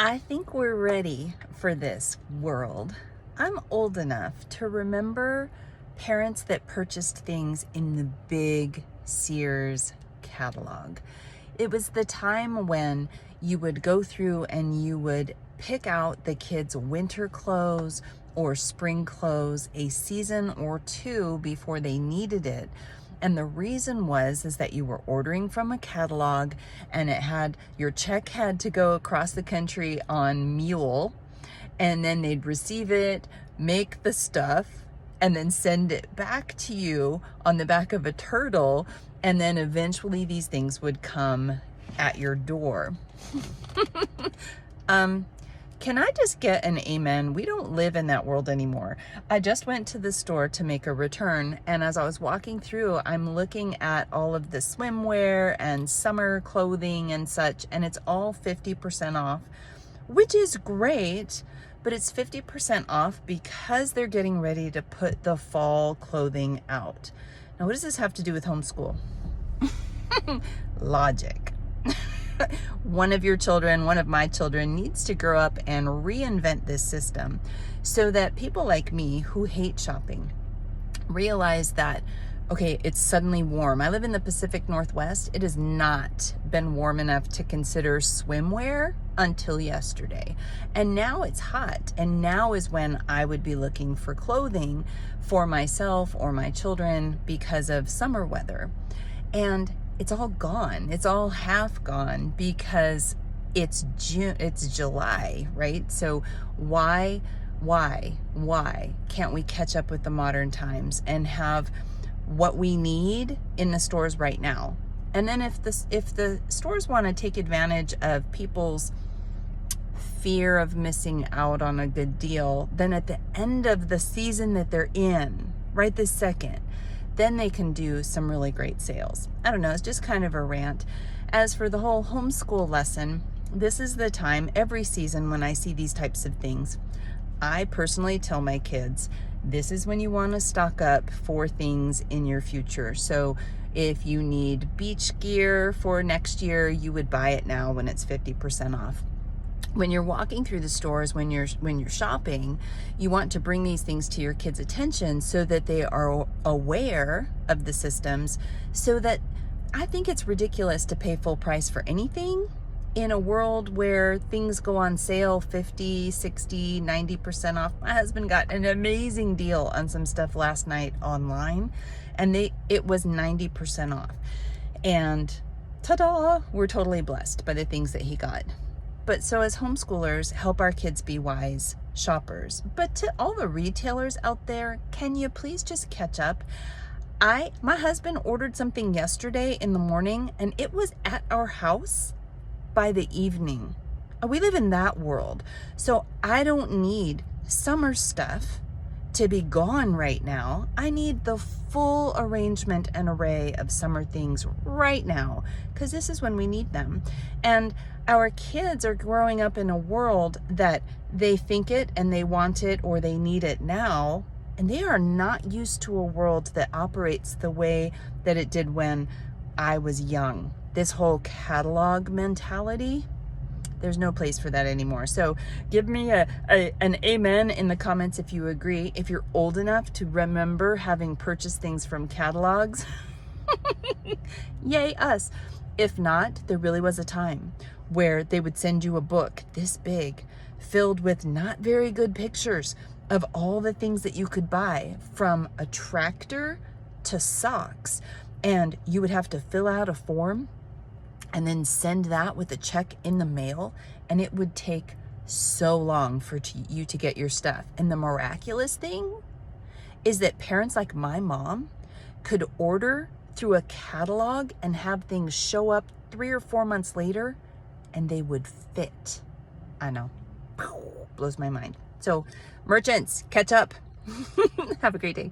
I think we're ready for this world. I'm old enough to remember parents that purchased things in the big Sears catalog. It was the time when you would go through and you would pick out the kids' winter clothes or spring clothes a season or two before they needed it. And the reason is that you were ordering from a catalog, and your check had to go across the country on mule, and then they'd receive it, make the stuff, and then send it back to you on the back of a turtle. And then eventually these things would come at your door. Can I just get an amen? We don't live in that world anymore. I just went to the store to make a return, and as I was walking through, I'm looking at all of the swimwear and summer clothing and such, and it's all 50% off, which is great, but it's 50% off because they're getting ready to put the fall clothing out. Now, what does this have to do with homeschool? Logic. One of my children needs to grow up and reinvent this system so that people like me who hate shopping realize that, okay, it's suddenly warm. I live in the Pacific Northwest. It has not been warm enough to consider swimwear until yesterday. And now it's hot. And now is when I would be looking for clothing for myself or my children because of summer weather. And it's all gone. It's all half gone because it's June, it's July, right? So why can't we catch up with the modern times and have what we need in the stores right now? And then if the stores want to take advantage of people's fear of missing out on a good deal, then at the end of the season that they're in, right this second, then they can do some really great sales. I don't know, it's just kind of a rant. As for the whole homeschool lesson, this is the time every season when I see these types of things. I personally tell my kids, this is when you want to stock up for things in your future. So if you need beach gear for next year, you would buy it now when it's 50% off. When you're walking through the stores, when you're shopping, you want to bring these things to your kids' attention so that they are aware of the systems. So that I think it's ridiculous to pay full price for anything in a world where things go on sale 50, 60, 90% off. My husband got an amazing deal on some stuff last night online, and it was 90% off. And ta-da, we're totally blessed by the things that he got. But so as homeschoolers, help our kids be wise shoppers. But to all the retailers out there, can you please just catch up? My husband ordered something yesterday in the morning, and it was at our house by the evening. We live in that world. So I don't need summer stuff to be gone right now. I need the full arrangement and array of summer things right now, because this is when we need them. And our kids are growing up in a world that they think it and they want it or they need it now, and they are not used to a world that operates the way that it did when I was young. This whole catalog mentality, there's no place for that anymore. So give me an amen in the comments if you agree. If you're old enough to remember having purchased things from catalogs, yay us. If not, there really was a time where they would send you a book this big, filled with not very good pictures of all the things that you could buy, from a tractor to socks. And you would have to fill out a form and then send that with a check in the mail, and it would take so long for you to get your stuff. And the miraculous thing is that parents like my mom could order through a catalog and have things show up 3 or 4 months later, and they would fit. I know, blows my mind. So merchants, catch up. Have a great day.